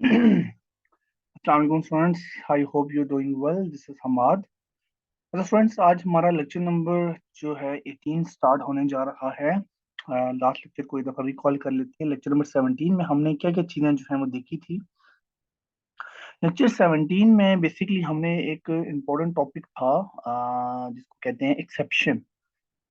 अस्सलाम students, I hope you doing well. This is Hammad. तो students, आज हमारा लेक्चर नंबर जो है 18 स्टार्ट होने जा रहा है। लास्ट लेक्चर को एक दफ़ा रिकॉल कर लेते हैं। लेक्चर नंबर 17 में हमने क्या क्या चीज़ें जो है वो देखी थी। लेक्चर 17 में बेसिकली हमने एक इम्पोर्टेंट टॉपिक था, जिसको कहते हैं एक्सेप्शन।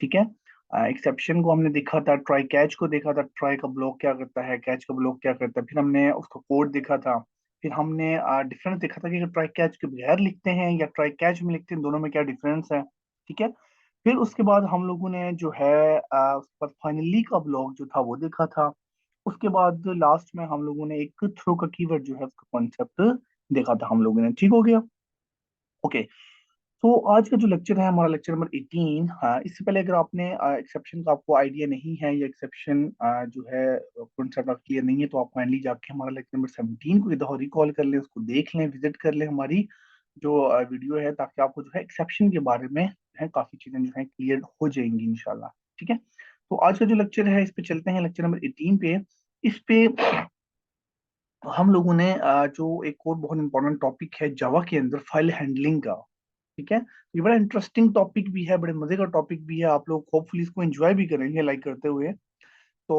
ठीक है। एक्सेप्शन को हमने देखा था, ट्राई कैच को देखा था, ट्राई का ब्लॉक क्या करता है, कैच का ब्लॉक क्या करता है। फिर हमने उसका कोड देखा था। फिर हमने डिफरेंस देखा था कि ट्राई कैच के बगैर लिखते हैं या ट्राई कैच में लिखते हैं, दोनों में क्या डिफरेंस है। ठीक है। फिर उसके बाद हम लोगों ने जो है उसके बाद फाइनली का ब्लॉक जो था वो देखा था। उसके बाद लास्ट में हम लोगों ने एक थ्रो का कीवर्ड जो है उसका कॉन्सेप्ट देखा था हम लोगों ने। ठीक हो गया। ओके। तो आज का जो लेक्चर है हमारा लेक्चर नंबर 18। हाँ, इससे पहले अगर आपने एक्सेप्शन का आपको आइडिया नहीं है या एक्सेप्शन जो है कॉन्सेप्ट आपको क्लियर नहीं है, तो आप फाइनली जाके हमारा लेक्चर नंबर 17 को इधर रिकॉल कर लें, उसको देख लें, विजिट कर लें हमारी जो वीडियो है, ताकि आपको जो है एक्सेप्शन के बारे में है काफी चीजें जो है क्लियर हो जाएंगी इंशाल्लाह। ठीक है। तो आज का जो लेक्चर है इस पे चलते हैं, लेक्चर नंबर 18 पे। इस पे हम लोगों ने जो एक और बहुत इंपॉर्टेंट टॉपिक है जावा के अंदर, फाइल हैंडलिंग का। ठीक है। ये बड़ा इंटरेस्टिंग टॉपिक भी है, बड़े मजे का टॉपिक भी है। आप लोग होपफुली इसको एंजॉय भी करेंगे लाइक करते हुए। तो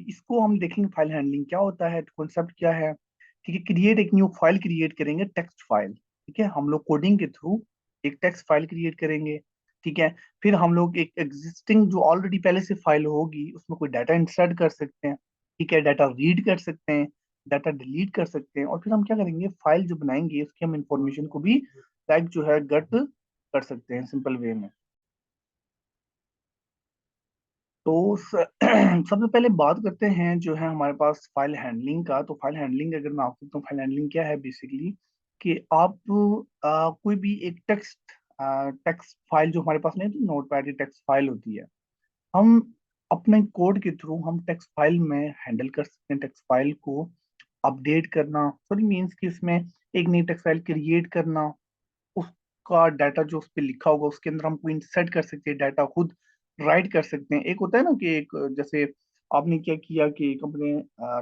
इसको हम देखेंगे, फाइल हैंडलिंग क्या होता है, कॉन्सेप्ट क्या है। ठीक है। क्रिएट एक न्यू फाइल क्रिएट करेंगे, टेक्स्ट फाइल। ठीक है। हम लोग कोडिंग के थ्रू एक टेक्स्ट फाइल क्रिएट करेंगे। ठीक है। फिर हम लोग एक एग्जिस्टिंग जो ऑलरेडी पहले से फाइल होगी उसमें कोई डाटा इंसर्ट कर सकते हैं। ठीक है। डाटा रीड कर सकते हैं, डाटा डिलीट कर सकते हैं, और फिर हम क्या करेंगे, फाइल जो बनाएंगे उसकी हम इंफॉर्मेशन को भी लाइक जो है गट कर सकते हैं सिंपल वे में। तो सबसे पहले बात करते हैं जो है हमारे पास फाइल हैंडलिंग का। तो फाइल हैंडलिंग अगर मैं आपको बताऊं, फाइल हैंडलिंग क्या है बेसिकली, कि आप कोई भी एक टेक्स्ट टेक्स्ट फाइल जो हमारे पास नहीं होती, नोट पैड की टेक्स्ट फाइल होती है, हम अपने कोड के थ्रू हम टेक्स्ट फाइल में हैंडल कर सकते हैं। टेक्स्ट फाइल को अपडेट करना, सॉरी मीन्स कि उसमें एक नई टेक्स्ट फाइल क्रिएट करना, उसका डाटा जो उस पर लिखा होगा उसके अंदर हम कोई इंसर्ट कर सकते हैं, डाटा खुद राइट कर सकते हैं। एक होता है ना कि एक जैसे आपने क्या किया कि अपने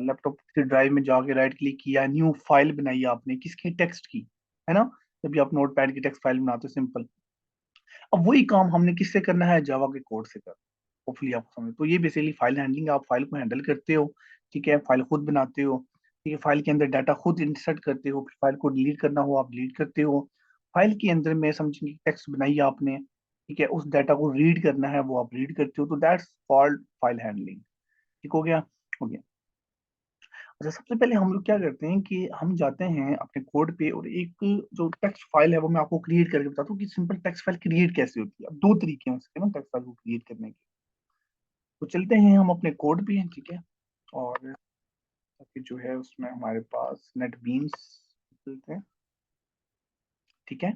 लैपटॉप की ड्राइव में जाके राइट क्लिक किया, न्यू फाइल बनाई आपने किसकी, टेक्स्ट की, है ना। जब भी आप नोट पैड की टेक्स्ट फाइल बनाते हो सिंपल, अब वही काम हमने किससे करना है, जावा के कोड से करना। होपफुली आपको समझ। तो ये बेसिकली फाइल हैंडलिंग, आप फाइल को हैंडल करते हो। ठीक है। फाइल खुद बनाते हो। ठीक है। फाइल के अंदर डाटा खुद इंसर्ट करते हो, फिर फाइल को डिलीट करना हो आप डिलीट करते हो। फाइल के अंदर में समझिए टेक्स्ट बनाई आपने, ठीक है, उस डाटा को रीड करना है वो आप रीड करते हो। तो दैट्स कॉल्ड फाइल हैंडलिंग। ठीक हो गया। हो गया। अच्छा, सबसे पहले हम लोग क्या करते हैं कि हम जाते हैं अपने कोड पे, और एक जो टेक्स्ट फाइल है वो मैं आपको क्रिएट करके बताता हूँ कि सिंपल टेक्स्ट फाइल क्रिएट कैसे होती है। अब दो तरीके हैं उसके ना टेक्स्ट फाइल को क्रिएट करने के। तो चलते हैं हम अपने कोड पे, ठीक है। और ताकि जो है उसमें हमारे पास नेट बीन्स चलते हैं। ठीक है।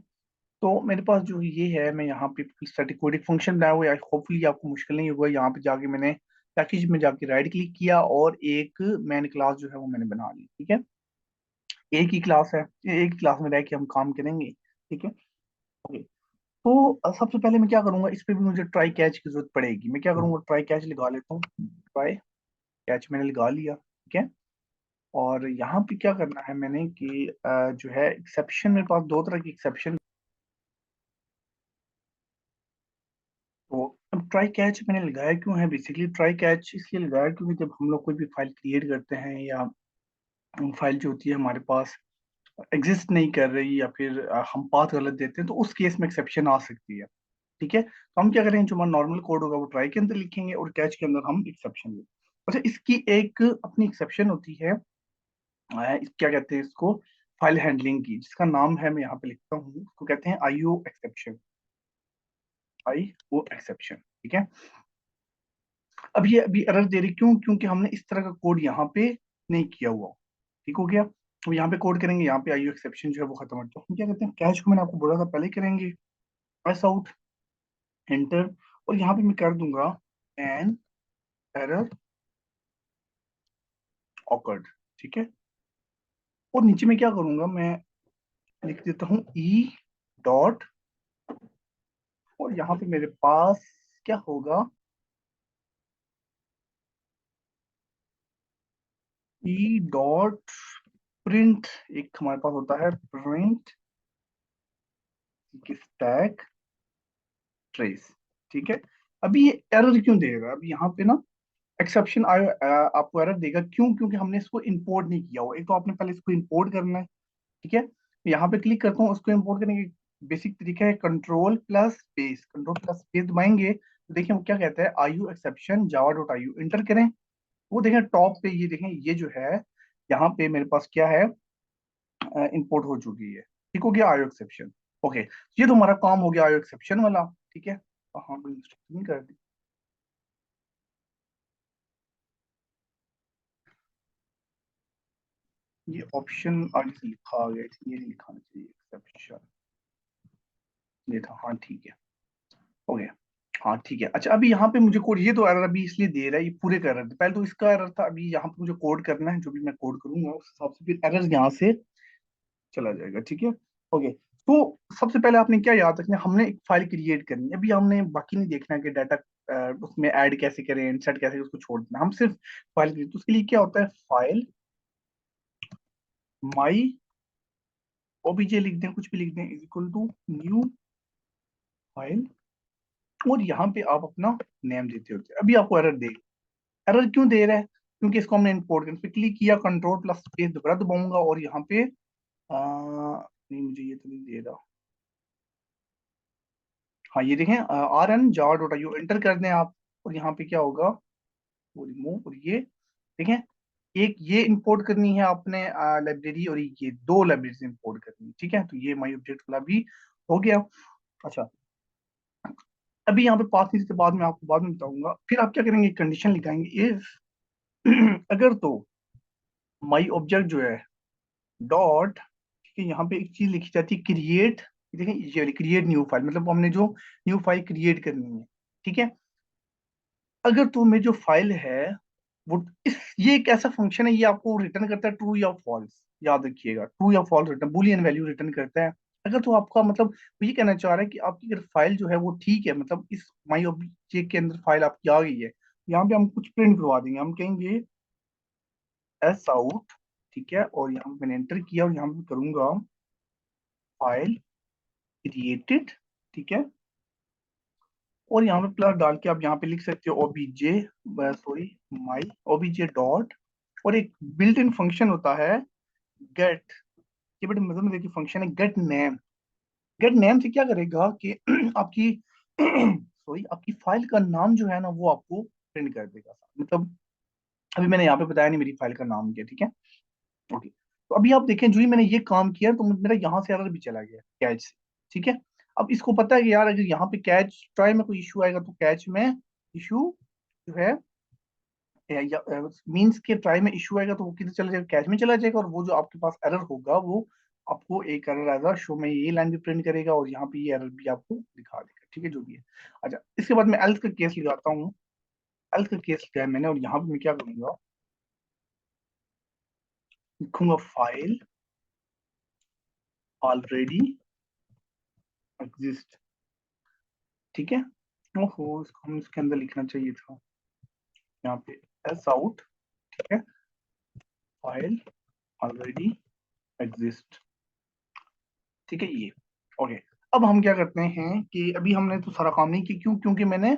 तो मेरे पास जो ये है, मैं यहाँ पे स्टैटिक कोड एक फंक्शन बनाया हुआ है, होपफुली आपको मुश्किल नहीं होगा। यहाँ पे जाके मैंने पैकेज में जाके राइट क्लिक किया और एक मैन क्लास जो है वो मैंने बना ली। ठीक है। एक ही क्लास है, एक ही क्लास में रह के हम काम करेंगे। ठीक है। ओके। तो सबसे पहले मैं क्या करूंगा, इस पे भी मुझे ट्राई कैच की जरूरत पड़ेगी। मैं क्या करूंगा, ट्राई कैच लगा लेता हूँ। ट्राई कैच मैंने लगा लिया। ठीक है। और यहाँ पे क्या करना है मैंने कि जो है एक्सेप्शन, मेरे पास दो तरह की एक्सेप्शन। तो अब ट्राई कैच मैंने लगाया क्यों है, बेसिकली ट्राई कैच इसलिए लगाया क्योंकि जब हम लोग कोई भी फाइल क्रिएट करते हैं, या फाइल जो होती है हमारे पास एग्जिस्ट नहीं कर रही, या फिर हम पाथ गलत देते हैं, तो उस केस में एक्सेप्शन आ सकती है। ठीक है। तो हम क्या करेंगे, जो हमारा नॉर्मल कोड होगा वो ट्राई के अंदर लिखेंगे और कैच के अंदर हम एक्सेप्शन लिखेंगे। अच्छा, इसकी एक अपनी एक्सेप्शन होती है, क्या कहते हैं इसको, फाइल हैंडलिंग की, जिसका नाम है, मैं यहाँ पे लिखता हूँ, उसको कहते हैं आईओ एक्सेप्शन। IO exception. ठीक है। अब ये अभी एरर दे रही क्यों, क्योंकि हमने इस तरह का कोड यहाँ पे नहीं किया हुआ। ठीक हो गया। तो यहाँ पे कोड करेंगे, यहाँ पे आईओ एक्सेप्शन जो है वो खत्म हो जाए। तो हम क्या कहते हैं, कैच को मैंने आपको बोला था पहले करेंगे, एस आउट, एंटर, और यहाँ पे मैं कर दूंगा एन एरर ऑकर्ड। ठीक है। और नीचे में क्या करूंगा, मैं लिख देता हूँ ई डॉट, और यहाँ पे मेरे पास क्या होगा, ई डॉट प्रिंट एक हमारे पास होता है प्रिंट स्टैक ट्रेस। ठीक है, अभी ये एरर क्यों देगा? अभी यहाँ पे ना एक्सेप्शन आयो आपको एरर देगा, क्यों? क्योंकि हमने इसको इंपोर्ट नहीं किया हुआ। एक तो आपने पहले इसको इंपोर्ट करना है। ठीक है, यहाँ पे क्लिक करता हूँ, उसको इंपोर्ट करने की बेसिक तरीका है control plus space. Control plus space दबाएंगे तो देखिए वो क्या कहता है, I O exception Java dot I O enter करें। वो देखें टॉप पे, ये देखें ये जो है यहाँ पे मेरे पास क्या है, इंपोर्ट हो चुकी है। ठीक हो गया आयो एक्सेप्शन। ओके, ये तो हमारा काम हो गया आयो एक्सेप्शन वाला। ठीक है, हाँ कोई इंस्ट्रक्शन नहीं कर दी। ये ऑप्शन आगे से लिखा आ गया, ये नहीं लिखाना चाहिए एक्सेप्शन, ये था। हाँ ठीक है, हो गया। हाँ ठीक है। अच्छा, अभी यहाँ पे मुझे कोड, ये तो एरर अभी इसलिए दे रहा है, ये पूरे का एरर, पहले तो इसका एरर था। अभी यहाँ पे मुझे कोड करना है, जो भी मैं कोड करूंगा उस हिसाब से फिर एरर यहाँ से चला जाएगा। ठीक है, ओके। तो सबसे पहले आपने क्या याद रखना है, हमने एक फाइल क्रिएट करनी है। अभी हमने बाकी नहीं देखना है कि डाटा उसमें ऐड कैसे करें, इंसर्ट कैसे, उसको छोड़ देना, हम सिर्फ फाइल क्रिएट। तो उसके लिए क्या होता है, फाइल माई ओबीजे लिख दें, कुछ भी लिख दें, is equal to new file, और यहाँ पे आप अपना नेम देते होते हैं। अभी आपको एरर दे, एरर क्यों दे रहा है? क्योंकि इसको हमने इंपोर्ट कर, पे क्लिक किया, कंट्रोल प्लस स्पेस दोबारा दबाऊंगा और यहाँ पे नहीं, मुझे ये तो नहीं दे रहा। हाँ ये देखें, R N Java dot I enter कर दें आप, और यहाँ पे क्या होगा, वो रिमूव, और ये देखें, एक ये इंपोर्ट करनी है आपने लाइब्रेरी, और ये दो लाइब्रेरी इंपोर्ट करनी है। ठीक है, तो ये माई ऑब्जेक्ट वाला भी हो गया। अच्छा, अभी यहाँ पे पास नहीं, बाद में आपको बाद में बताऊंगा। फिर आप क्या करेंगे, कंडीशन लिखाएंगे इफ अगर तो माई ऑब्जेक्ट जो है डॉट, ठीक है, यहाँ पे एक चीज लिखी जाती है क्रिएट। देखें ये वाली क्रिएट न्यू फाइल, मतलब हमने जो न्यू फाइल क्रिएट करनी है। ठीक है, अगर तो में जो फाइल है वो इस, ये एक ऐसा फंक्शन है, ये आपको रिटर्न करता है ट्रू या फॉल्स। याद रखिएगा, ट्रू या false return, boolean value return करता है। अगर तो आपका मतलब वो ये कहना चाह रहा है कि आपकी अगर फाइल जो है वो ठीक है, मतलब इस माई ऑब्जेक्ट के अंदर फाइल आपकी आ गई है, यहाँ पे हम कुछ प्रिंट करवा देंगे। हम कहेंगे एस आउट, ठीक है, और यहाँ पे मैंने एंटर किया, और यहाँ पे करूंगा फाइल क्रिएटेड। ठीक है, और यहाँ पे प्लस डाल के आप यहाँ पे लिख सकते हो OBJ, sorry my OBJ dot, और एक बिल्ट इन फंक्शन होता है गेट। ये बड़े मजे मजे की फंक्शन है, गेट नेम। गेट नेम से क्या करेगा कि आपकी सॉरी आपकी फाइल का नाम जो है ना वो आपको प्रिंट कर देगा। मतलब अभी मैंने यहाँ पे बताया नहीं मेरी फाइल का नाम क्या। ठीक है, ओके। तो अभी आप देखें, जो ही मैंने ये काम किया तो मेरा यहाँ से एरर भी चला गया कैच से। ठीक है, अब इसको पता है कि यार अगर यहाँ पे कैच ट्राई में कोई इशू आएगा तो कैच में इशू जो है, मींस के ट्राई में इशू आएगा तो वो किधर चला जाएगा, कैच में चला जाएगा, और वो जो आपके पास एरर होगा वो आपको एक एरर आएगा शो में, ये लाइन भी प्रिंट करेगा और यहाँ पे ये एरर भी आपको दिखा देगा। ठीक है, जो भी है। अच्छा, इसके बाद मैं एल्स का केस लगाता हूँ। एल्स का केस लिया है मैंने, और यहाँ पे मैं क्या करूंगा, लिखूंगा फाइल ऑलरेडी एग्जिस्ट। ठीक है, ओहो इसको हम इसके अंदर लिखना चाहिए था, यहाँ पे एस आउट। ठीक है, फाइल ऑलरेडी एग्जिस्ट। ठीक है, ये ओके। अब हम क्या करते हैं कि अभी हमने तो सारा काम नहीं किया, क्यों? क्योंकि मैंने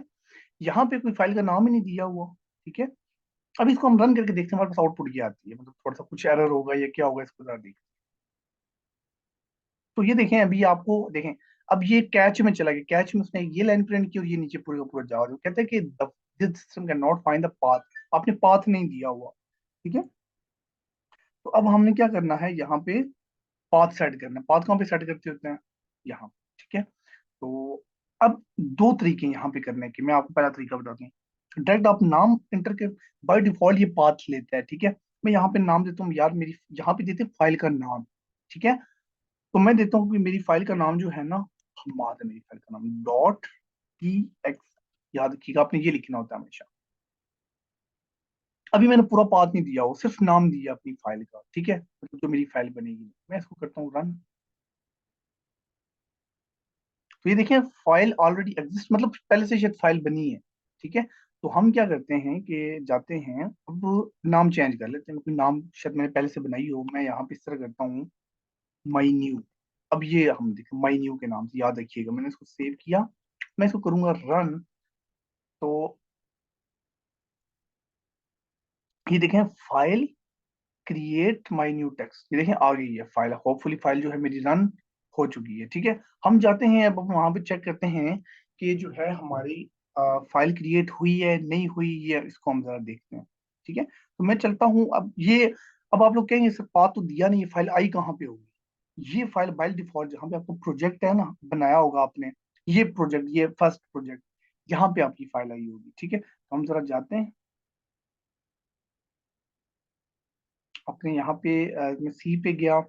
यहाँ पे कोई फाइल का नाम ही नहीं दिया हुआ। ठीक है, अब इसको हम रन करके देखते हैं हमारे पास आउटपुट क्या आती है, मतलब थोड़ा सा कुछ एरर होगा या क्या होगा, इसको जरा देखते हैं। तो ये देखें, अभी आपको देखें, अब ये कैच में चला गया, कैच में उसने ये लाइन प्रिंट की और ये नीचे पूरे का पूरा जा रहा है। कहते हैं कि this system can not find the path, आपने पाथ नहीं दिया हुआ। ठीक है, तो अब हमने क्या करना है, यहाँ पे पाथ सेट करना है। पाथ कहाँ पे सेट करते होते हैं, यहाँ। ठीक है, तो अब दो तरीके हैं यहाँ पे करने के, मैं आपको पहला तरीका बताता हूँ। डायरेक्ट आप नाम इंटर के, बाय डिफॉल्ट ये पाथ लेता है। ठीक है, मैं यहाँ पे नाम देता हूँ, यार मेरी यहाँ पे देते फाइल का नाम। ठीक है, तो मैं देता हूँ कि मेरी फाइल का नाम जो है ना, हमाद है मेरी फाइल का नाम, डॉट टी एक्स। याद रखिएगा आपने ये लिखना होता है हमेशा। अभी मैंने पूरा पाथ नहीं दिया, वो सिर्फ नाम दिया अपनी फाइल का। ठीक है, मतलब जो मेरी फाइल बनेगी, मैं इसको करता हूँ रन। तो ये देखिए फाइल ऑलरेडी एग्जिस्ट, मतलब पहले से शायद फाइल बनी है। ठीक है, तो हम क्या करते हैं कि जाते हैं, अब नाम चेंज कर लेते हैं, कोई नाम शायद मैंने पहले से बनाई हो। मैं यहाँ पे इस तरह करता हूँ, माई न्यू। अब ये हम देखें माई न्यू के नाम से, याद रखिएगा मैंने इसको सेव किया। मैं इसको करूंगा रन। तो ये देखें, file create my new text, ये देखें आ गई है फाइल। होपफुली फाइल जो है मेरी रन हो चुकी है। ठीक है, हम जाते हैं अब वहां पे चेक करते हैं कि जो है हमारी फाइल क्रिएट हुई है नहीं हुई, ये इसको हम जरा देखते हैं। ठीक है, तो मैं चलता हूँ अब ये। अब आप लोग कहेंगे सर पाथ तो दिया नहीं, ये फाइल आई कहाँ पे होगी? ये फाइल बाय डिफॉल्ट जहाँ पे आपको प्रोजेक्ट है ना बनाया होगा आपने, ये प्रोजेक्ट, ये फर्स्ट प्रोजेक्ट, यहाँ पे आपकी फाइल आई होगी। ठीक है, तो हम जरा जाते हैं अपने यहाँ पे। मैं सी पे गया,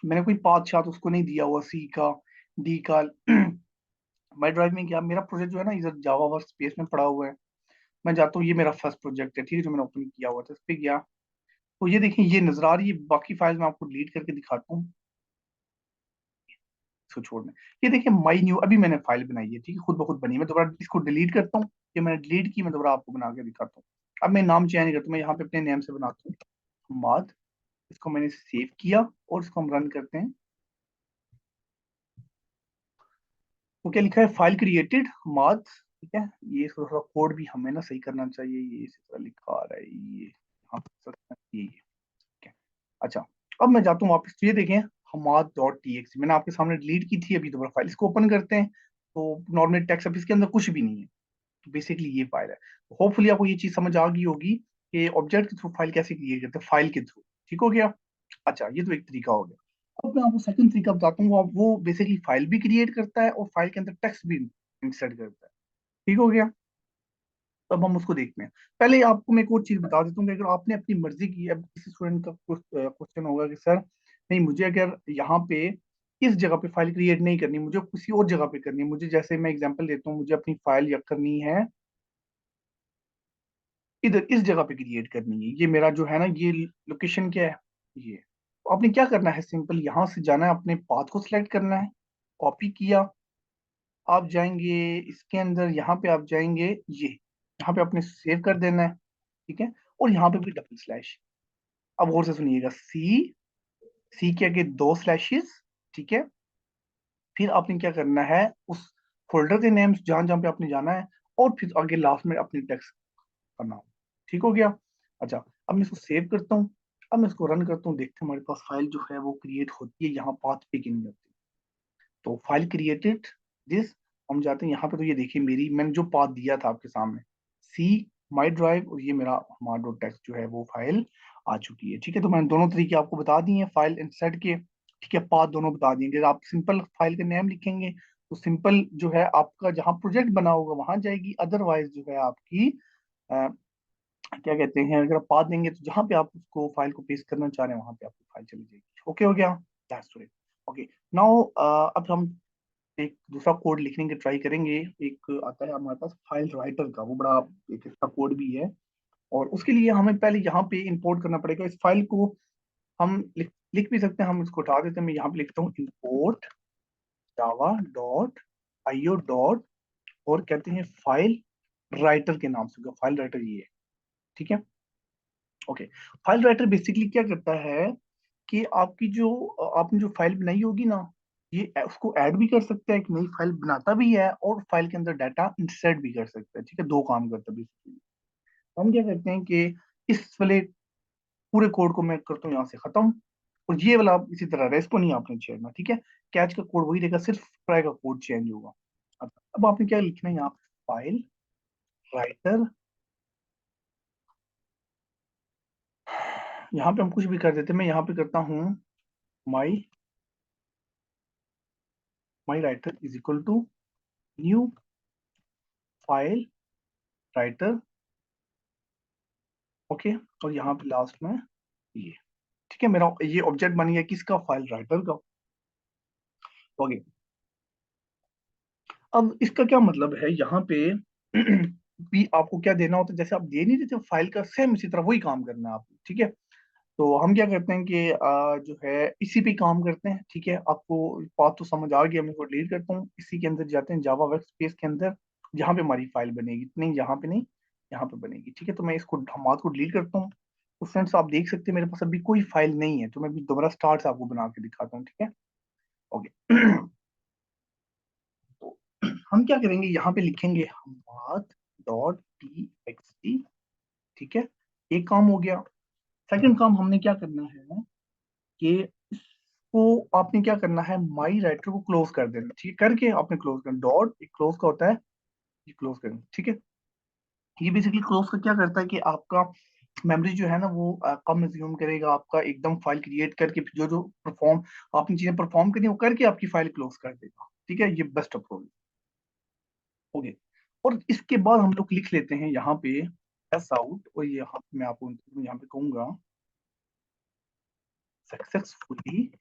मैंने कोई पाथ शाथ उसको नहीं दिया हुआ सी का, डी का। माई ड्राइव में क्या, मेरा प्रोजेक्ट जो है ना इधर जावा वर्क स्पेस में पड़ा हुआ है। मैं जाता हूँ, ये मेरा फर्स्ट प्रोजेक्ट है, ठीक है, जो मैंने ओपन किया हुआ था, इस पे गया। तो ये देखिए ये नजर आ रही है। बाकी फाइल मैं आपको डिलीट करके दिखाता हूँ, इसको छोड़ना। ये देखिए माई न्यू, अभी मैंने फाइल बनाई है, ठीक है, खुद ब खुद बनी। मैं दोबारा इसको डिलीट करता हूँ, ये मैंने डिलीट की, मैं दोबारा आपको बना के दिखाता हूँ। अब मैं नाम चेंज करता हूँ, मैं यहाँ पे अपने नेम से बनाता हूँ हमाद। इसको मैंने सेव किया और इसको हम रन करते हैं। तो क्या लिखा है, फाइल क्रिएटेड हमाद। ठीक है, ये थोड़ा सा कोड भी हमें ना सही करना चाहिए, ये इसी तरह लिखा आ रहा है, ये यहाँ पे ये ठीक है। अच्छा, अब मैं जाता हूँ वापस, तो ये देखें हमाद डॉट टी एक्स, मैंने आपके सामने डिलीट की थी, अभी दोबारा फाइल इसको ओपन करते हैं। तो नॉर्मल टेक्स्ट, अब इसके अंदर कुछ भी नहीं है। तो बेसिकली ये फाइल है। तो होपफुली आपको ये चीज समझ आ गई होगी कि ऑब्जेक्ट के थ्रू फाइल कैसे क्रिएट करते हैं, फाइल के थ्रू। ठीक हो गया? अच्छा, ये तो एक तरीका हो गया। अब मैं आपको सेकंड तरीका बताता हूँ, वो बेसिकली फाइल भी क्रिएट करता है और फाइल के अंदर टेक्स्ट भी इंसर्ट करता है। ठीक हो गया? तब हम उसको देखते हैं। पहले आपको मैं एक और चीज बता देता हूँ कि अगर आपने अपनी मर्जी की, अब किसी स्टूडेंट का क्वेश्चन होगा कि सर नहीं, मुझे अगर यहाँ पे इस जगह पे फाइल क्रिएट नहीं करनी, मुझे किसी और जगह पे करनी है, मुझे जैसे मैं एग्जांपल देता हूँ, मुझे अपनी फाइल या करनी है इधर इस जगह पे क्रिएट करनी है, ये मेरा जो है ना ये लोकेशन क्या है, ये। तो आपने क्या करना है, सिंपल यहाँ से जाना है, अपने पाथ को सिलेक्ट करना है, कॉपी किया, आप जाएंगे इसके अंदर, यहाँ पे आप जाएंगे, ये यहाँ पे आपने सेव कर देना है। ठीक है, और यहाँ पे भी डबल स्लैश। अब और से सुनिएगा, सी, सी के आगे दो स्लैशेस। ठीक है, फिर आपने क्या करना है, उस फोल्डर के नेम जहां जहां पे आपने जाना है, और फिर आगे लास्ट में अपनी टेक्स्ट करना हो। ठीक हो गया? अच्छा, अब मैं इसको सेव करता हूँ, अब मैं इसको रन करता हूँ, देखते हैं हमारे पास फाइल जो है वो क्रिएट होती है, यहाँ पाथ पे की नहीं होती। तो फाइल क्रिएटेड दिस, हम जाते हैं यहाँ पे, तो ये देखिए मेरी, मैंने जो पाथ दिया था आपके सामने, सी माई ड्राइव, और ये मेरा हमारा डॉट टेक्स्ट जो है वो फाइल आ चुकी है। ठीक है, तो मैंने दोनों तरीके आपको बता दिए हैं फाइल इंसर्ट के। ठीक है, पाथ दोनों बता दिए। अगर आप सिंपल फाइल का नेम लिखेंगे तो सिंपल जो है आपका जहाँ प्रोजेक्ट बना होगा वहां जाएगी, अदरवाइज जो है आपकी क्या कहते हैं, अगर आप पाथ देंगे तो जहाँ पे आप उसको फाइल को पेस्ट करना चाह रहे हैं वहां पे आपकी फाइल चली जाएगी। ओके हो गया? That's it. ओके, नाउ अब हम एक दूसरा कोड लिखने की ट्राई करेंगे। एक आता है हमारे पास फाइल राइटर का, वो बड़ा एक इसका कोड भी है। और उसके लिए हमें पहले यहाँ पे इंपोर्ट करना पड़ेगा इस फाइल को। हम लिख भी सकते हैं, हम इसको उठा देते हैं। मैं यहाँ पे लिखता हूँ import Java dot IO dot, और कहते हैं फाइल राइटर के नाम से, फाइल राइटर ये है। ठीक है, ओके। फाइल राइटर बेसिकली क्या करता है कि आपकी जो आपने जो फाइल बनाई होगी ना, ये उसको ऐड भी कर सकता है, एक नई फाइल बनाता भी है, और फाइल के अंदर डाटा इंसर्ट भी कर सकता है। ठीक है, दो काम करता है बेसिकली। हम क्या करते हैं कि इस वाले पूरे कोड को मैं करता हूँ यहाँ से खत्म, और ये वाला आप इसी तरह रहे, इसको नहीं आपने छेड़ना। ठीक है, कैच का कोड वही रहेगा, सिर्फ ट्राई का कोड चेंज होगा। अब आपने क्या लिखना है यहाँ पे, फाइल राइटर, यहाँ पे हम कुछ भी कर देते हैं। मैं यहाँ पे करता हूँ my my writer is equal to new file writer. Okay, और यहाँ पे लास्ट में ये। ठीक है, मेरा ये ऑब्जेक्ट बन गया किसका, फाइल राइटर का। ओके, अब इसका क्या मतलब है, यहाँ पे भी आपको क्या देना होता है, जैसे आप दे नहीं देते फाइल का, सेम इसी तरह वही काम करना है आपको। ठीक है, तो हम क्या करते हैं कि जो है इसी पे काम करते हैं। ठीक है, आपको बात तो समझ आ गई, मैं इसको डिलीट करता हूँ, इसी के अंदर जाते हैं जावा वर्क स्पेस के अंदर, जहाँ पे हमारी फाइल बनेगी, नहीं यहाँ पे नहीं, यहाँ पे बनेगी। ठीक है, तो मैं इसको हमाद को डिलीट करता हूँ। तो फ्रेंड्स आप देख सकते हैं मेरे पास अभी कोई फाइल नहीं है, तो मैं अभी दोबारा स्टार्ट से आपको बना के दिखाता हूँ। ठीक है, ओके। तो हम क्या करेंगे, यहाँ पे लिखेंगे Hammad dot T X T. ठीक है, एक काम हो गया। सेकंड काम हमने क्या करना है कि इसको आपने क्या करना है, माई राइटर को क्लोज कर देना। ठीक है, करके आपने क्लोज करना, डॉट एक क्लोज का होता है, ये क्लोज करना। ठीक है, ये बेसिकली क्लोज का क्या करता है कि आपका मेमोरी जो है ना वो कम एज्यूम करेगा, आपका एकदम फाइल क्रिएट करके जो जो परफॉर्म आपने चीजें परफॉर्म करनी है वो करके आपकी फाइल क्लोज कर देगा। ठीक है, ये बेस्ट अप्रोच। ओके, और इसके बाद हम लोग लिख लेते हैं यहाँ पे एस आउट, और ये यहाँ मैं आपको यहाँ पे कहूंगा सक्सेसफुली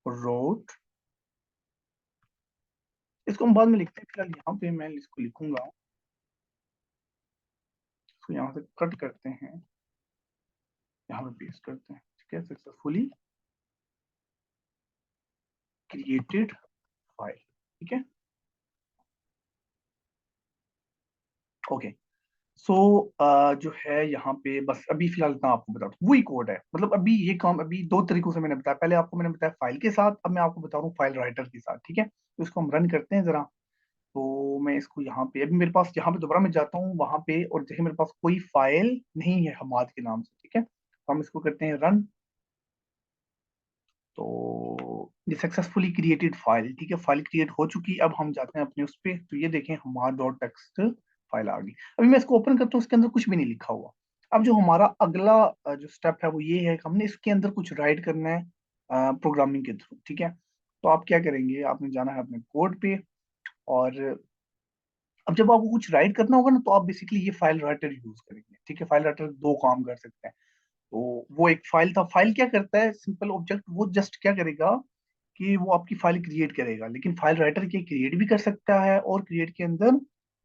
रोट। इसको हम बाद में लिखते हैं, फिलहाल यहाँ पे मैं इसको लिखूंगा, इसको यहाँ से कट करते हैं, यहाँ पे पेस्ट करते हैं। ठीक है, सक्सेसफुली क्रिएटेड फाइल। ठीक है, ओके। सो जो है यहाँ पे बस अभी फिलहाल इतना आपको बता दूं, वही कोड है। मतलब अभी ये काम अभी दो तरीकों से मैंने बताया, पहले आपको मैंने बताया फाइल के साथ, अब मैं आपको बता रहा हूँ फाइल राइटर के साथ। ठीक है, तो इसको हम रन करते हैं जरा। तो मैं इसको यहाँ पे अभी मेरे पास यहाँ पे दोबारा मैं जाता हूँ वहां पे, और देखिए मेरे पास कोई फाइल नहीं है हमाद के नाम से। ठीक है, तो हम इसको करते हैं रन। तो ये सक्सेसफुली क्रिएटेड फाइल, ठीक है, फाइल क्रिएट हो चुकी। अब हम जाते हैं अपने उस पे, तो ये देखें हमारा डॉट टेक्स्ट फाइल आ गई। अभी मैं इसको ओपन करता हूँ, इसके अंदर कुछ भी नहीं लिखा हुआ। अब जो हमारा अगला जो स्टेप है वो ये है कि हमने इसके अंदर कुछ राइट करना है प्रोग्रामिंग के थ्रू। ठीक है, तो आप क्या करेंगे, आपने जाना है अपने कोड पे, और अब जब आपको कुछ राइट करना होगा ना तो आप बेसिकली ये फाइल राइटर यूज करेंगे। ठीक है, फाइल राइटर दो काम कर सकते हैं। तो वो एक फाइल था, फाइल क्या करता है, सिंपल ऑब्जेक्ट, वो जस्ट क्या करेगा कि वो आपकी फाइल क्रिएट करेगा, लेकिन फाइल राइटर के क्रिएट भी कर सकता है, और क्रिएट के अंदर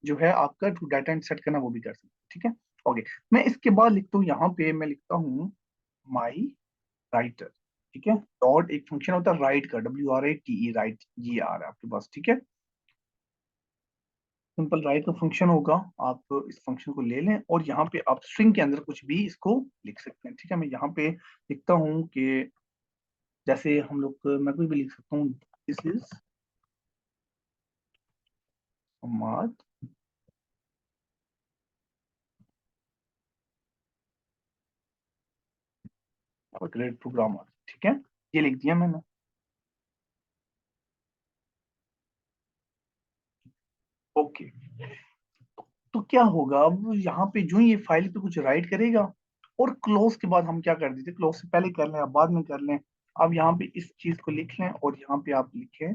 जो है आपका टू डाटा एंड सेट करना वो भी कर सकता है। ठीक है, ओके। मैं इसके बाद लिखता हूँ, यहाँ पे मैं लिखता हूँ माई राइटर। ठीक है, डॉट एक फंक्शन होता है राइट का, WRITE, राइट, ये आ रहा है आपके पास। ठीक है, सिंपल राइट का फंक्शन होगा, आप इस फंक्शन को ले लें और यहाँ पे आप स्ट्रिंग के अंदर कुछ भी इसको लिख सकते हैं। ठीक है, मैं यहाँ पे लिखता हूँ कि जैसे हम लोग, मैं कुछ भी लिख सकता हूँ, this is Ahmad, great programmer. ठीक है, ये लिख दिया मैंने। ओके, तो क्या होगा अब यहाँ पे जो ही ये फाइल पे कुछ राइट करेगा, और क्लोज के बाद हम क्या कर देते, क्लोज से पहले कर लें या बाद में कर लें। अब यहाँ पे इस चीज को लिख लें, और यहाँ पे आप लिखें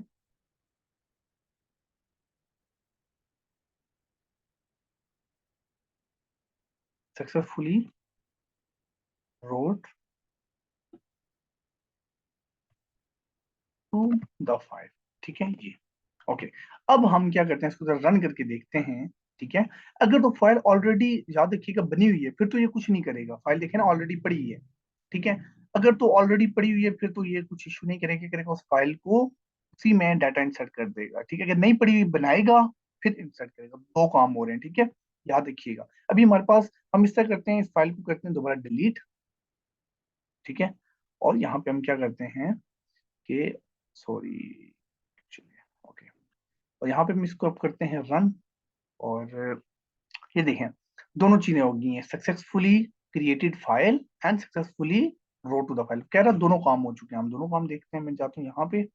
successfully wrote to the file. ठीक है, ये ओके। अब हम क्या करते हैं, इसको जरा रन करके देखते हैं। ठीक है, अगर तो फाइल ऑलरेडी, याद रखिएगा, बनी हुई है, फिर तो ये कुछ नहीं करेगा। फाइल देखे ना ऑलरेडी पड़ी हुई है। ठीक है, अगर तो ऑलरेडी पड़ी हुई है फिर तो ये कुछ इशू नहीं करेगा, करेगा उस फाइल को उसी में डाटा इंसर्ट कर देगा। ठीक है, अगर नहीं पड़ी हुई बनाएगा फिर इंसर्ट करेगा, दो काम हो रहे हैं। ठीक है, याद रखिएगा। अभी हमारे पास, हम इस तरह करते हैं, इस फाइल को करते हैं दोबारा डिलीट। ठीक है, और यहाँ पे हम क्या करते हैं कि, सॉरी, ओके, और यहाँ पे हम इसको अब करते हैं रन। और ये देखें दोनों चीजें हो गई हैं, successfully created file and successfully wrote to the file. कह रहा दोनों काम हो चुके हैं, हम दोनों काम देखते हैं। मैं जाता हूँ यहाँ पे,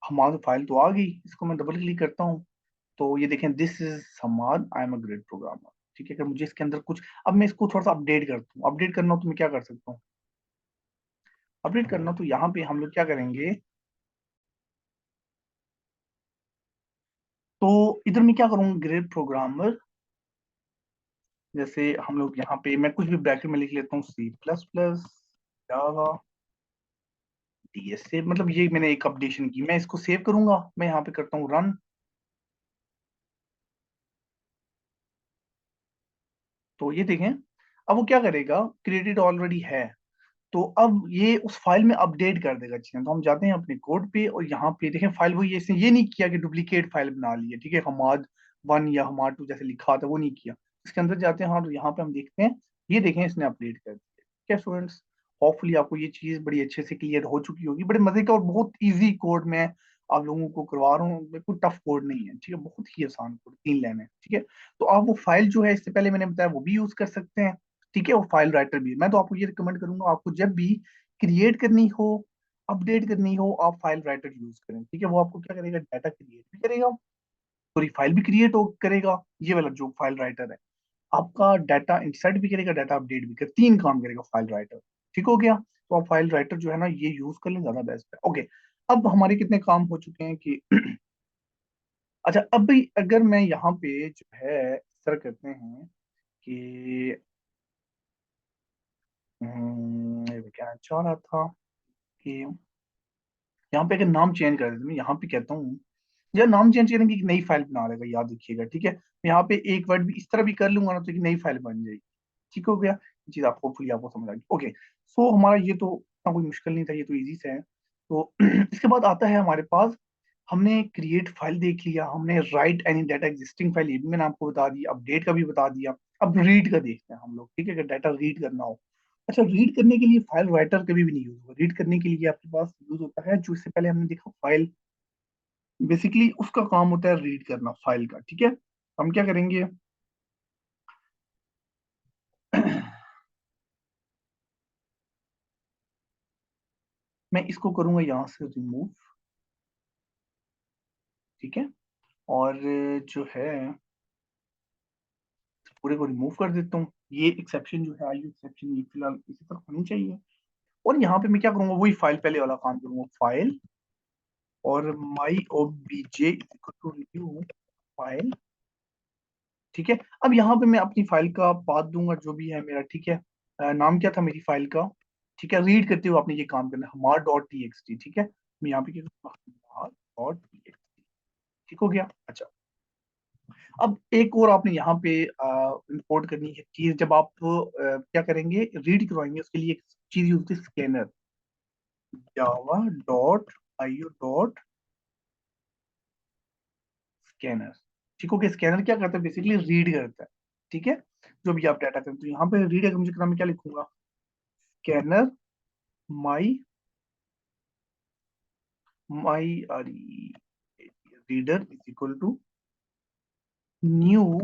हमारी फाइल तो आ गई, इसको मैं डबल क्लिक करता हूँ। तो ये देखें, this is Hammad, I am a great programmer. ठीक है, अगर मुझे इसके अंदर कुछ, अब मैं इसको थोड़ा सा अपडेट करता हूँ, अपडेट करना हो तो मैं क्या कर सकता हूँ, अपडेट करना, तो यहाँ पे हम लोग क्या करेंगे, तो इधर मैं क्या करूँगा, ग्रेट प्रोग्रामर, जैसे हम लोग यहाँ पे मैं कुछ भी ब्रैकेट में लिख लेता हूँ, C++, जावा, DSA, मतलब ये मैंने एक अपडेशन की, मैं इसको सेव करूंगा, मैं यहाँ पे करता हूँ रन। तो ये देखें, अब वो क्या करेगा, क्रेडिट ऑलरेडी है, तो अब ये उस फाइल में अपडेट कर देगा चीजें। तो हम जाते हैं अपने कोड पे और यहाँ पे देखें फाइल वही है, इसने ये नहीं किया कि डुप्लीकेट फाइल बना ली है, ठीक है, हमाद 1 या हमाद 2 जैसे लिखा था वो नहीं किया। इसके अंदर जाते हैं, हाँ, तो यहाँ पे हम देखते हैं, ये देखें इसने अपडेट कर दिया। ठीक है स्टूडेंट्स, होपफुली आपको ये चीज बड़ी अच्छे से क्लियर हो चुकी होगी। बड़े मजे का और बहुत ईजी कोड में आप लोगों को करवा रहा हूँ, कोई टफ कोड नहीं है, ठीक है, बहुत ही आसान कोड, 3 लाइन है, ठीक है। तो आप वो फाइल जो है इससे पहले मैंने बताया वो भी यूज कर सकते हैं, ठीक है, वो फाइल राइटर भी। मैं तो आपको ये रिकमेंड करूंगा, आपको जब भी क्रिएट करनी हो, अपडेट करनी हो, आप फाइल राइटर यूज करें, ठीक है। वो आपको क्या करेगा, डाटा क्रिएट भी करेगा, पूरी फाइल भी क्रिएट हो करेगा, ये वाला जो फाइल राइटर है, आपका डाटा इंसर्ट भी करेगा, डाटा अपडेट भी करेगा, 3 काम करेगा फाइल राइटर। ठीक हो गया, तो आप फाइल राइटर जो है ना ये यूज कर लें, ज्यादा बेस्ट है। ओके, अब हमारे कितने काम हो चुके हैं कि अच्छा, अब भी अगर मैं यहाँ पे जो है इस तरह करते हैं कि ये क्या चाह रहा था कि यहाँ पे अगर नाम चेंज कर देते, मैं यहाँ पे कहता हूँ या नाम चेंज करेंगे, एक नई फाइल बना लेगा, याद रखिएगा, ठीक है। मैं यहाँ पे एक वर्ड भी इस तरह भी कर लूंगा ना तो एक नई फाइल बन जाएगी। ठीक हो गया, ये चीज आपको फुली आपको समझ आ गई। ओके, सो हमारा ये तो इतना कोई मुश्किल नहीं था, ये तो इजी से है। तो इसके बाद आता है हमारे पास, हमने क्रिएट फाइल देख लिया, हमने right any data existing file ये भी मैंने आपको बता दिया, अपडेट का भी बता दिया। अब रीड का देखते हैं हम लोग, ठीक है, अगर डाटा रीड करना हो। अच्छा, रीड करने के लिए फाइल राइटर कभी भी नहीं यूज होगा, रीड करने के लिए आपके पास यूज होता है जो इससे पहले हमने देखा, फाइल। बेसिकली उसका काम होता है रीड करना फाइल का, ठीक है। हम क्या करेंगे मैं इसको करूंगा यहाँ से रिमूव, ठीक है, और जो है पूरे को रिमूव कर देता हूँ। ये एक्सेप्शन जो है, आई एक्सेप्शन, ये फिलहाल इसी तरह होनी चाहिए। और यहाँ पे मैं क्या करूंगा, वही फाइल पहले वाला काम करूंगा, फाइल और my OBJ equal to new file, ठीक है। अब यहाँ पे मैं अपनी फाइल का पाथ दूंगा जो भी है मेरा, ठीक है। नाम क्या था मेरी फाइल का, ठीक है। रीड करते हुए आपने ये काम करना है, हमार डॉट टी एक्स टी, ठीक है। मैं यहाँ पे क्या करूंगा, हमार डॉट टी एक्स टी, ठीक हो गया। अच्छा, अब एक और आपने यहाँ पे इंपोर्ट करनी है चीज, जब आप क्या करेंगे, रीड करवाएंगे, उसके लिए एक चीज यूज होती है, scanner, Java dot IO dot scanner. ठीक हो गया, स्कैनर क्या करता है, बेसिकली रीड करता है, ठीक है, जो भी आप डाटा करें। तो यहाँ पे रीड अगर मुझे करना, मैं क्या लिखूंगा, scanner my my reader is equal to new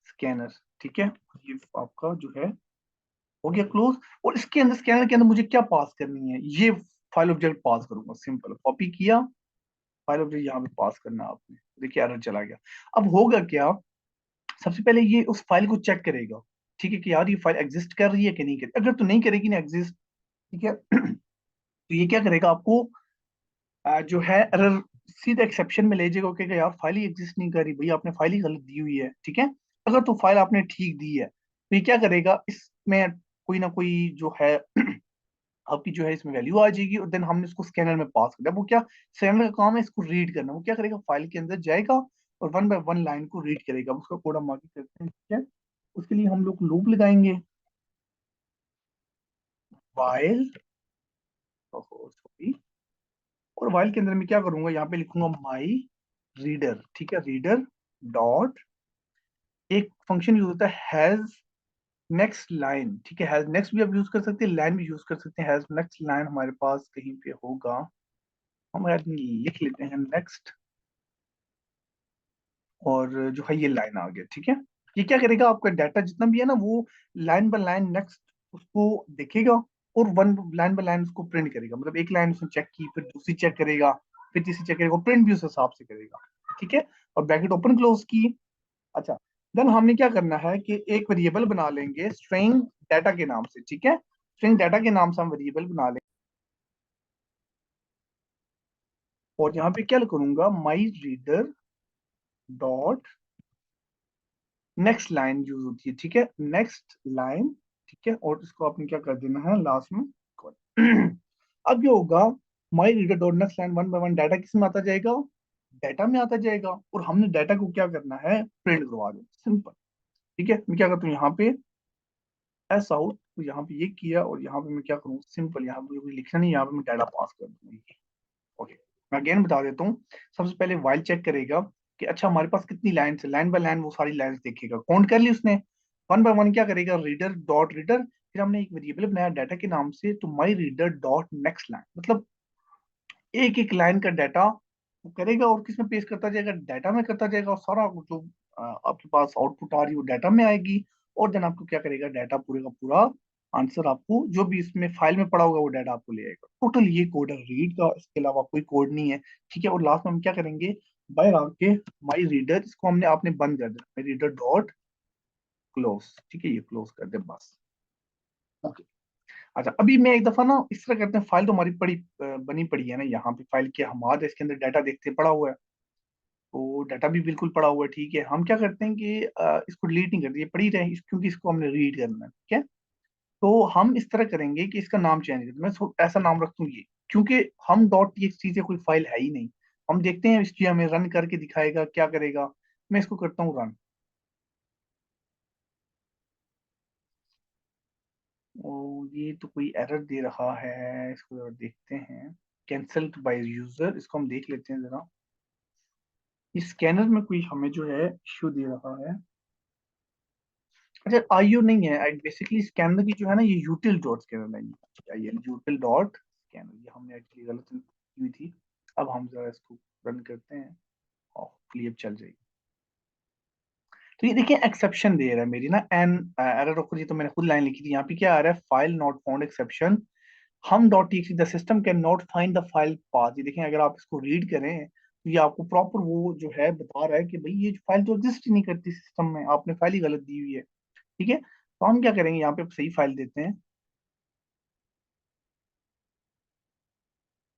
scanner, ठीक है। ये आपका जो है हो गया क्लोज। और इसके अंदर स्कैनर के अंदर मुझे क्या पास करनी है, ये फाइल ऑब्जेक्ट पास करूंगा, सिंपल कॉपी किया, फाइल ऑब्जेक्ट यहाँ पे पास करना है आपने। देखिए एरर चला गया। अब होगा क्या, सबसे पहले ये उस फाइल को चेक करेगा, ठीक है, कि यार ये फाइल एग्जिस्ट कर रही है कि नहीं कर, अगर तो नहीं करेगी ना एग्जिस्ट, ठीक है, तो ये क्या करेगा, आपको जो है एरर सीधा एक्सेप्शन में ले जाएगा, कहेगा यार फाइल ही एग्जिस्ट नहीं कर रही, भैया आपने फाइल ही गलत दी हुई है, ठीक है। अगर तो फाइल आपने ठीक दी है तो ये क्या करेगा, इसमें कोई ना कोई जो है आपकी जो है इसमें वैल्यू आ जाएगी, और देन हमने इसको स्कैनर में पास कर दिया। वो क्या, स्कैनर का काम है इसको रीड करना, वो क्या करेगा, फाइल के अंदर जाएगा और 1 बाय 1 लाइन को रीड करेगा। उसका कोड हम आगे करते हैं, ठीक है। उसके लिए हम लोग लूप लगाएंगे, वाइल, सॉरी, और वाइल के अंदर मैं क्या करूंगा, यहाँ पे लिखूंगा माई रीडर, ठीक है, रीडर डॉट, एक फंक्शन यूज होता है हैज नेक्स्ट लाइन, ठीक है, हैज नेक्स्ट भी आप यूज कर सकते हैं, लाइन भी यूज कर सकते हैं। हैज नेक्स्ट लाइन हमारे पास कहीं पे होगा, हम यार लिख लेते हैं नेक्स्ट, और जो है ये लाइन आ गया, ठीक है। ये क्या करेगा, आपका डाटा जितना भी है ना वो लाइन बाय लाइन नेक्स्ट उसको देखेगा, और 1 लाइन बाय लाइन उसको प्रिंट करेगा, मतलब एक लाइन उसने चेक की, फिर दूसरी चेक करेगा, फिर तीसरी चेक करेगा, प्रिंट भी उस हिसाब से करेगा, ठीक है। और ब्रैकेट ओपन क्लोज की। अच्छा, देन हमने क्या करना है कि एक वेरिएबल बना लेंगे स्ट्रिंग डाटा के नाम से, ठीक है, स्ट्रिंग डाटा के नाम से हम वेरिएबल बना लेंगे। और यहाँ पे क्या करूंगा, my reader dot next line use होती है, ठीक है, नेक्स्ट लाइन, ठीक है, और इसको आपने क्या कर देना है लास्ट में equal। अब क्या होगा, my reader dot next line 1 by 1 data किस में आता जाएगा, डाटा में आता जाएगा, और हमने डाटा को क्या करना है, प्रिंट करवा देना, सिंपल, ठीक है। मैं क्या करता हूँ यहाँ पे एस आउट तो यहाँ पे ये किया, और यहाँ पे मैं क्या करूँ, सिंपल यहाँ पे कुछ लिखना नहीं, यहाँ पे मैं डाटा पास कर दूंगा। ओके, मैं अगेन बता देता हूँ। सबसे पहले वाइल चेक करेगा कि अच्छा हमारे पास कितनी लाइन है, लाइन बाय लाइन वो सारी लाइन देखेगा, काउंट कर ली उसने। वन बाय वन क्या करेगा, रीडर डॉट रीडर, फिर हमने एक वेरिएबल बनाया डाटा के नाम से, तो माई रीडर डॉट नेक्स्ट लाइन, मतलब एक एक लाइन का डाटा वो करेगा और किसमें पेश करता जाएगा, डाटा में करता जाएगा, और सारा जो आपके पास आउटपुट आ रही है वो डाटा में आएगी। और देन आपको क्या करेगा, डाटा पूरे का पूरा आंसर आपको जो भी इसमें फाइल में पड़ा होगा वो डाटा आपको ले आएगा। टोटल ये कोड है रीड का, इसके अलावा कोई कोड नहीं है। ठीक है, और लास्ट में हम क्या करेंगे, बाहर आके माई रीडर, इसको हमने आपने बंद कर दिया, माई रीडर डॉट क्लोज। ठीक है, ये क्लोज कर दे बस। ओके। अच्छा, अभी मैं एक दफा ना इस तरह करते हैं, फाइल तो हमारी पड़ी बनी पड़ी है ना, यहाँ पे फाइल के हमारे इसके अंदर डाटा देखते पड़ा हुआ है, तो डाटा भी बिल्कुल पड़ा हुआ है। ठीक है, हम क्या करते हैं कि इसको डिलीट नहीं करते, ये पड़ी रहे क्योंकि इसको हमने रीड करना है। ठीक है, तो हम इस तरह करेंगे कि इसका नाम चेंज कर, मैं ऐसा नाम रख दूं ये, क्योंकि हम डॉट टीएक्सटी से कोई फाइल है ही नहीं। हम देखते हैं इसकी हमें रन करके दिखाएगा क्या करेगा। मैं इसको करता हूँ रन, और ये तो कोई एरर दे रहा है, इसको जरा देखते हैं। कैंसल्ड बाय यूजर, इसको हम देख लेते हैं जरा। इस स्कैनर में कोई हमें जो है इश्यू दे रहा है। अच्छा, आईओ नहीं है, बेसिकली स्कैनर की जो है ना, ये यूटिल डॉट स्कैनर नहीं है, ये यूटिल डॉट स्कैनर, ये हमने एक्चुअली गलत की हुई थी। अब हम जरा इसको रन करते हैं और क्लियर चल जाएगी। तो ये देखिए एक्सेप्शन दे रहा है मेरी ना, एन एरर रखो जी, तो मैंने खुद लाइन लिखी थी, यहाँ पे क्या आ रहा है, फाइल नॉट फाउंड एक्सेप्शन, हम dot TXT the system can not find the file path. ये देखें, अगर आप इसको रीड करें तो ये आपको प्रॉपर वो जो है बता रहा है कि भाई ये फाइल तो एग्जिस्ट ही नहीं करती सिस्टम में, आपने फाइल ही गलत दी हुई है। ठीक है, तो हम क्या करेंगे, यहाँ पे सही फाइल देते हैं,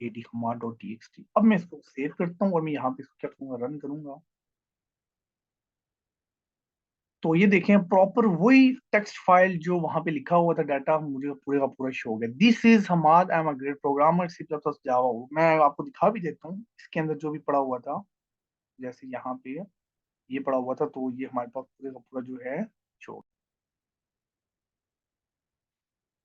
एडी कमांड डॉट टीएक्सटी। अब मैं इसको सेव करता हूँ और मैं यहाँ पे इसको क्या करूंगा, रन करूंगा। तो ये देखें प्रॉपर वही टेक्स्ट फाइल जो वहां पे लिखा हुआ था, डाटा मुझे पूरे का पूरा शो हो गया। This is Hammad, I am a great programmer, C plus plus Java. मैं आपको दिखा भी देता हूँ इसके अंदर जो भी पड़ा हुआ था, जैसे यहाँ पे ये पड़ा हुआ था, तो ये हमारे पास पूरे का पूरा जो है शो।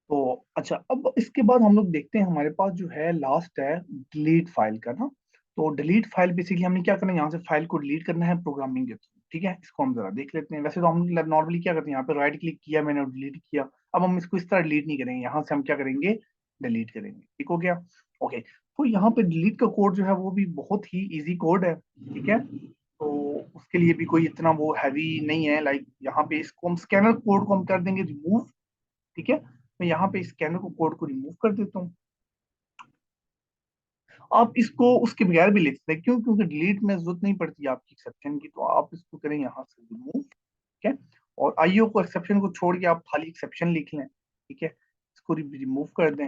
तो अच्छा, अब इसके बाद हम लोग देखते हैं, हमारे पास जो है लास्ट है डिलीट फाइल का ना। तो डिलीट फाइल बेसिकली हमने क्या करना है, यहाँ से फाइल को डिलीट करना है प्रोग्रामिंग के थ्रू। ठीक है, इसको हम जरा देख लेते हैं। वैसे तो हम नॉर्मली क्या करते हैं, यहाँ पे राइट क्लिक किया मैंने और डिलीट किया। अब हम इसको इस तरह डिलीट नहीं करेंगे, यहाँ से हम क्या करेंगे, डिलीट करेंगे। ठीक हो गया। ओके, तो यहाँ पे डिलीट का कोड जो है वो भी बहुत ही इजी कोड है। ठीक है, तो उसके लिए भी कोई इतना वो हैवी नहीं है, लाइक यहाँ पे इसको हम स्कैनर कोड को हम कर देंगे रिमूव। ठीक है, मैं यहाँ पे स्कैनर को कोड को रिमूव कर देता हूँ। आप इसको उसके बगैर भी लिख सकते हैं, क्यों, क्योंकि डिलीट में जरूरत नहीं पड़ती आपकी एक्सेप्शन की, तो आप इसको करें यहाँ से रिमूव। ठीक है, और आईओ को एक्सेप्शन को छोड़ के आप खाली एक्सेप्शन लिख लें। ठीक है, इसको रिमूव कर दें।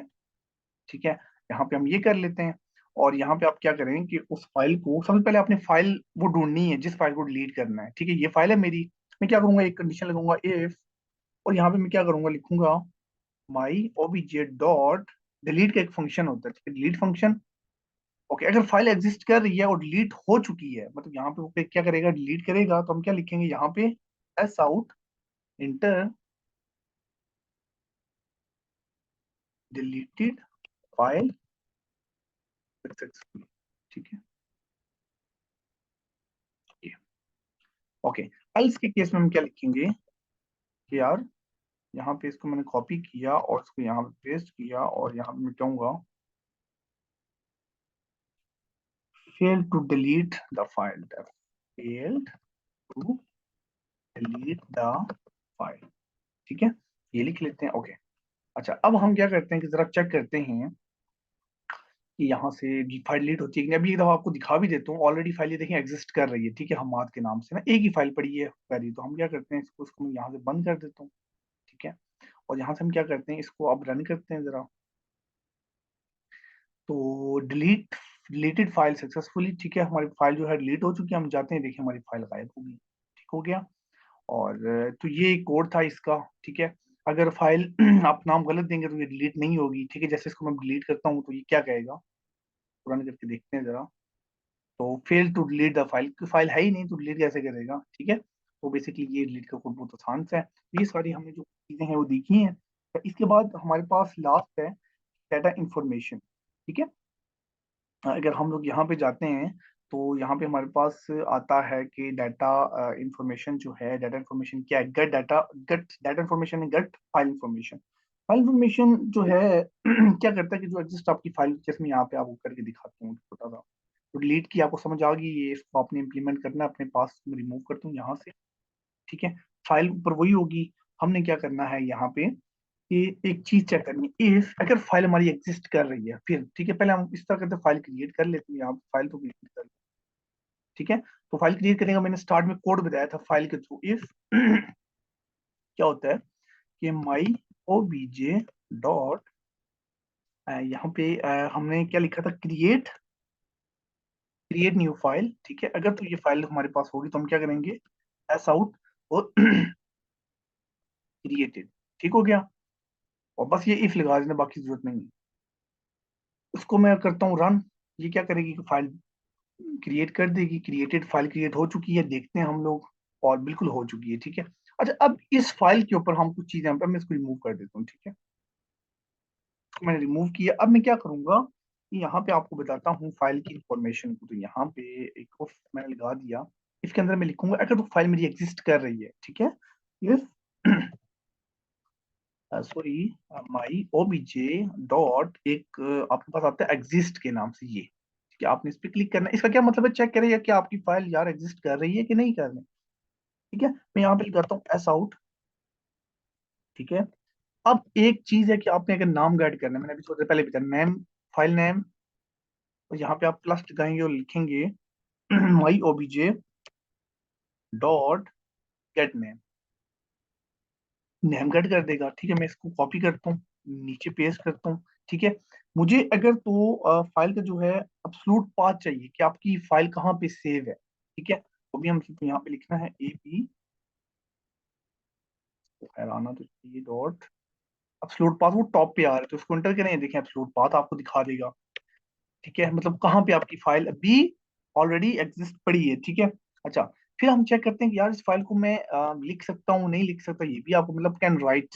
ठीक है, यहाँ पे हम ये कर लेते हैं। और यहाँ पे आप क्या करें कि उस फाइल को सबसे पहले आपने फाइल वो ढूंढनी है जिस फाइल को डिलीट करना है। ठीक है, ये फाइल है मेरी, मैं क्या करूंगा, एक कंडीशन लगाऊंगा इफ, और यहाँ पे मैं क्या करूंगा, लिखूंगा माई ओबीजे डॉट डिलीट का एक फंक्शन होता है। ठीक है, डिलीट फंक्शन। ओके, अगर फाइल एग्जिस्ट कर रही है और डिलीट हो चुकी है, मतलब यहाँ पे वो क्या करेगा, डिलीट करेगा, तो हम क्या लिखेंगे यहाँ पे, S out inter deleted file successfully. ठीक है, ये ओके। एल्स के केस में हम क्या लिखेंगे कि यार यहाँ पे इसको मैंने कॉपी किया और इसको यहाँ पे पेस्ट किया, और यहाँ पे मैं कहूंगा failed to delete the file, failed to delete the file। ठीक है, ये लिख लेते हैं। ओके, अच्छा, अब हम क्या करते हैं कि जरा चेक करते हैं कि यहाँ से फाइल डिलीट होती है कि नहीं। अभी एक दफा आपको दिखा भी देता हूँ, ऑलरेडी फाइल ये देखें एग्जिस्ट कर रही है। ठीक है, हमाद के नाम से ना एक ही फाइल पड़ी है पहली, तो हम क्या करते हैं, इसको मैं यहाँ से बंद कर देता हूँ। ठीक है, और यहाँ से हम क्या करते हैं, इसको अब रन करते हैं जरा। तो डिलीटेड फाइल सक्सेसफुली। ठीक है, हमारी फाइल जो है डिलीट हो चुकी है, हम जाते हैं, देखिए हमारी फाइल गायब हो गई। ठीक हो गया। और तो ये कोड था इसका। ठीक है, अगर फाइल आप नाम गलत देंगे तो ये डिलीट नहीं होगी। ठीक है, जैसे इसको मैं डिलीट करता हूँ तो ये क्या कहेगा, रन करके देखते हैं जरा। तो fail to delete the file, file है ही नहीं तो डिलीट कैसे करेगा। ठीक है, तो बेसिकली ये डिलीट का कोड बहुत आसान सा है। ये सारी हमने जो चीजें हैं वो देखी हैं। इसके बाद हमारे पास लास्ट है डाटा इंफॉर्मेशन। ठीक है, अगर हम लोग यहाँ पे जाते हैं तो यहाँ पे हमारे पास आता है कि डाटा इंफॉर्मेशन जो है, डाटा इंफॉर्मेशन क्या है, गट डाटा इंफॉर्मेशन है, गट फाइल इंफॉर्मेशन। फाइल इंफॉर्मेशन जो है क्या करता है कि जो एग्जिस्ट आपकी फाइल, जैसे मैं यहाँ पे आपको करके दिखाता हूँ छोटा सा, तो डिलीट की आपको समझ आ गई, ये इसको आपने इंप्लीमेंट करना है अपने पास, रिमूव करता हूँ यहाँ से। ठीक है, फाइल ऊपर वही होगी। हमने क्या करना है यहाँ पे कि एक चीज चेक करनी है, इफ अगर फाइल हमारी एग्जिस्ट कर रही है फिर, ठीक है, पहले हम इस तरह करते फाइल क्रिएट कर लेते हैं, यहाँ फाइल तो क्रिएट कर, ठीक है। तो फाइल क्रिएट करने का मैंने स्टार्ट में कोड बताया था फाइल के थ्रू। इफ क्या होता है कि माई ओबीजे डॉट, यहाँ पे हमने क्या लिखा था, क्रिएट क्रिएट न्यू फाइल। ठीक है, अगर तो ये फाइल हमारे पास होगी तो हम क्या करेंगे, एस आउट और क्रिएटेड। ठीक हो गया, और बस ये इफ लगा देना, बाकी जरूरत नहीं है। उसको मैं करता हूँ रन, ये क्या करेगी कि फाइल क्रिएट कर देगी। क्रिएटेड फाइल क्रिएट हो चुकी है, देखते हैं हम लोग, और बिल्कुल हो चुकी है। ठीक है, अच्छा अब इस फाइल के ऊपर हम कुछ चीजें, यहाँ पे मैं इसको रिमूव कर देता हूँ। ठीक है, तो मैंने रिमूव किया। अब मैं क्या करूंगा कि यहाँ पे आपको बताता हूँ फाइल की इंफॉर्मेशन को। तो यहाँ पे एक और मैंने लगा दिया, इसके अंदर मैं लिखूंगा अगर तो फाइल मेरी एग्जिस्ट कर रही है। ठीक है, if sorry my OBJ dot, एक आपके पास आता है एग्जिस्ट के नाम से ये। ठीक है, आपने इस पे क्लिक करना है। इसका क्या मतलब है, चेक करेगा कि आपकी फाइल यार एग्जिस्ट कर रही है कि नहीं कर रही। ठीक है, मैं यहाँ पे लिखाता हूँ एस आउट। ठीक है, अब एक चीज है कि आपने अगर नाम गाइड करना है, मैंने अभी थोड़ी देर पहले बताया, नेम, फाइल नेम, और यहाँ पे आप प्लस लगाएंगे और लिखेंगे my OBJ dot get name, name get कर देगा। ठीक है, मैं इसको कॉपी करता हूँ, नीचे पेस्ट करता हूँ। ठीक है, मुझे अगर तो फाइल का जो है एब्सोल्यूट पाथ चाहिए कि आपकी फाइल कहाँ पे सेव है। ठीक है, वो भी हम सिर्फ यहाँ पे लिखना है ए पी, खैर आना तो चाहिए डॉट एब्सोल्यूट पाथ, वो टॉप पे आ रहा है तो उसको एंटर करें, देखें एब्सोल्यूट पाथ आपको दिखा देगा। ठीक है, मतलब कहाँ पे आपकी फाइल अभी ऑलरेडी एग्जिस्ट पड़ी है। ठीक है, अच्छा, फिर हम चेक करते हैं कि यार इस फाइल को मैं लिख सकता हूँ नहीं लिख सकता, ये भी आपको मतलब कैन राइट,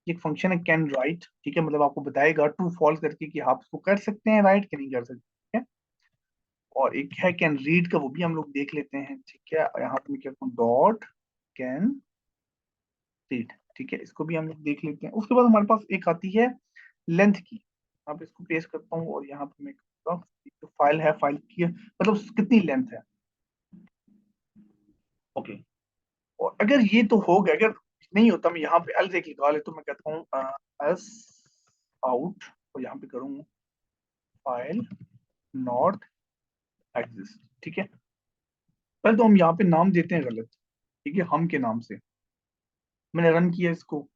एक फंक्शन है कैन राइट। ठीक है, मतलब आपको बताएगा ट्रू फॉल्स करके कि आप इसको कर सकते हैं राइट कि नहीं कर सकते। ठीक है, और एक है कैन रीड का, वो भी हम लोग देख लेते हैं। ठीक है, यहाँ पे मैं क्या करूँ, डॉट कैन रीड। ठीक है, इसको भी हम लोग देख लेते हैं। उसके बाद हमारे पास एक आती है लेंथ की, यहाँ पे इसको पेस्ट करता हूँ और यहाँ पे मैं जो फाइल है, फाइल की मतलब कितनी लेंथ है। ओके, और अगर ये तो हो गया, अगर नहीं होता मैं यहाँ पे एल एक लगा ले, तो मैं कहता हूँ एस आउट, और यहाँ पे करूँ फाइल नॉट एग्जिस्ट। ठीक है, पहले तो हम यहाँ पे नाम देते हैं गलत। ठीक है, हम के नाम से मैंने रन किया इसको,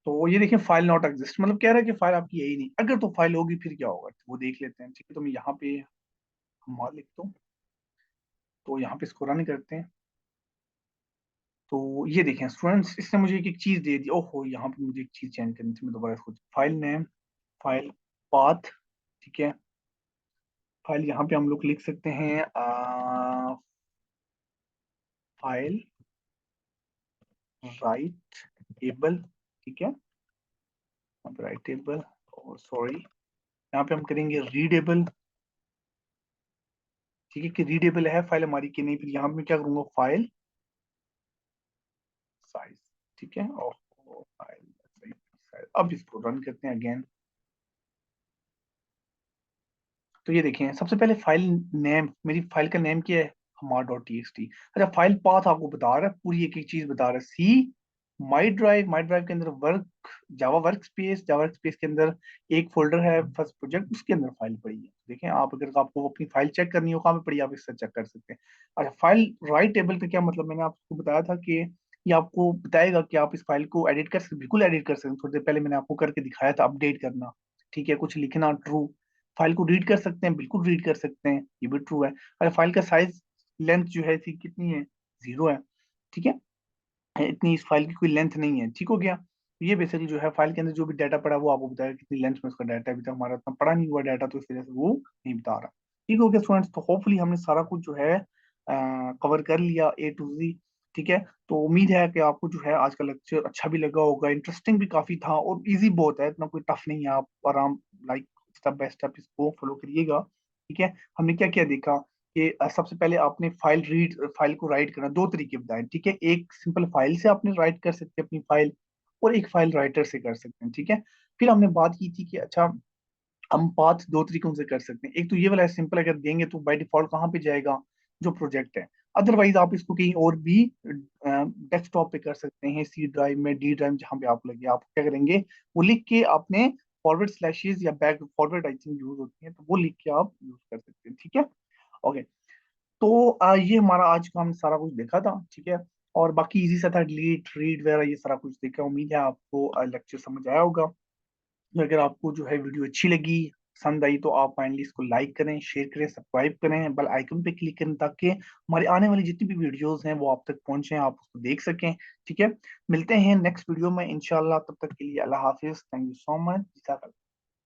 तो ये देखिए फाइल नॉट एग्जिस्ट, मतलब कह रहा है कि फाइल आपकी यही नहीं। अगर तो फाइल होगी फिर क्या होगा, वो देख लेते हैं। ठीक है, तो मैं यहाँ पे हम लिखता हूँ, तो यहाँ पे इसको रन करते हैं। तो ये देखें स्टूडेंट्स, इसने मुझे एक एक चीज दे दी। ओहो, यहाँ पे मुझे एक चीज चेंज करनी थी, मैं दोबारा इसको, फाइल नेम, फाइल पाथ। ठीक है, फाइल यहाँ पे हम लोग लिख सकते हैं फाइल राइट टेबल। ठीक है, यहाँ पे राइट टेबल, और सॉरी यहाँ पे हम करेंगे रीडेबल। ठीक है, कि रीडेबल है फाइल हमारी कि नहीं। फिर यहाँ पे मैं क्या करूंगा, फाइल साइज। ठीक है, और फाइल साइज। अब इसको रन करते हैं अगेन। तो ये देखें, सबसे पहले फाइल नेम, मेरी फाइल का नेम क्या है, हमार डॉट टी एक्स टी। अच्छा, फाइल पाथ आपको बता रहा है, पूरी एक एक चीज बता रहा है। सी माई ड्राइव, माई ड्राइव के अंदर जावा वर्क स्पेस के अंदर एक फोल्डर है फर्स्ट प्रोजेक्ट, उसके अंदर फाइल पड़ी है। देखें आप, अगर आपको अपनी फाइल चेक करनी हो कहाँ पे पड़ी है, आप इससे चेक कर सकते हैं। अच्छा, फाइल राइट टेबल का क्या मतलब, मैंने आपको बताया था कि ये आपको बताएगा कि आप इस फाइल को एडिट कर सकते, बिल्कुल एडिट कर सकते हैं। थोड़ी देर पहले मैंने आपको करके दिखाया था अपडेट करना। ठीक है, कुछ लिखना, ट्रू, फाइल को रीड कर सकते हैं, बिल्कुल रीड कर सकते हैं, ये भी ट्रू है। अगर फाइल का साइज, लेंथ जो है इसकी कितनी है, 0 है। ठीक है, इतनी इस फाइल की कोई लेंथ नहीं है। ठीक हो गया, तो ये बेसिकली जो है फाइल के अंदर जो भी डाटा पड़ा वो आपको बताएगा कितनी लेंथ में उसका डाटा है। अभी तक हमारा उतना पड़ा नहीं हुआ डाटा, तो इस वजह से वो नहीं बता रहा। ठीक हो गया स्टूडेंट्स, तो होपफुली हमने सारा कुछ जो है कवर कर लिया A to Z। ठीक है। तो उम्मीद है कि आपको जो है आज का लेक्चर अच्छा भी लगा होगा, इंटरेस्टिंग भी काफी था और इजी बहुत है, इतना कोई टफ नहीं है। आप आराम लाइक स्टेप बाय स्टेप इसको फॉलो करिएगा। ठीक है। हमने क्या क्या देखा कि सबसे पहले आपने फाइल को राइट करना, दो तरीके बताए। ठीक है, एक सिंपल फाइल से आपने राइट कर सकते हैं अपनी फाइल, और एक फाइल राइटर से कर सकते हैं। ठीक है। फिर हमने बात की थी कि अच्छा, हम पाथ दो तरीकों से कर सकते हैं। एक तो ये वाला सिंपल, अगर देंगे तो बाय डिफॉल्ट कहाँ पे जाएगा, जो प्रोजेक्ट है। अदरवाइज आप इसको कहीं और भी डेस्कटॉप पे कर सकते हैं, सी ड्राइव में, डी ड्राइव, जहाँ पे आप लगे। आप क्या करेंगे, वो लिख के आपने फॉरवर्ड स्लैशेस या back forward I think use होती है, तो वो लिख के आप यूज कर सकते हैं। ठीक है। ओके। तो ये हमारा आज का हमने सारा कुछ देखा था। ठीक है। और बाकी इजी सा था, डिलीट रीड वगैरह ये सारा कुछ देखा। उम्मीद है आपको लेक्चर समझ आया होगा। तो अगर आपको जो है वीडियो अच्छी लगी, पसंद आई, तो आप फाइनली इसको लाइक करें, शेयर करें, सब्सक्राइब करें, बेल आइकन पे क्लिक करें, ताकि हमारे आने वाली जितनी भी वीडियोस हैं वो आप तक पहुंचे, आप उसको देख सकें। ठीक है। मिलते हैं नेक्स्ट वीडियो में इंशाल्लाह, तब तक के लिए अल्लाह हाफिज, थैंक यू सो मच।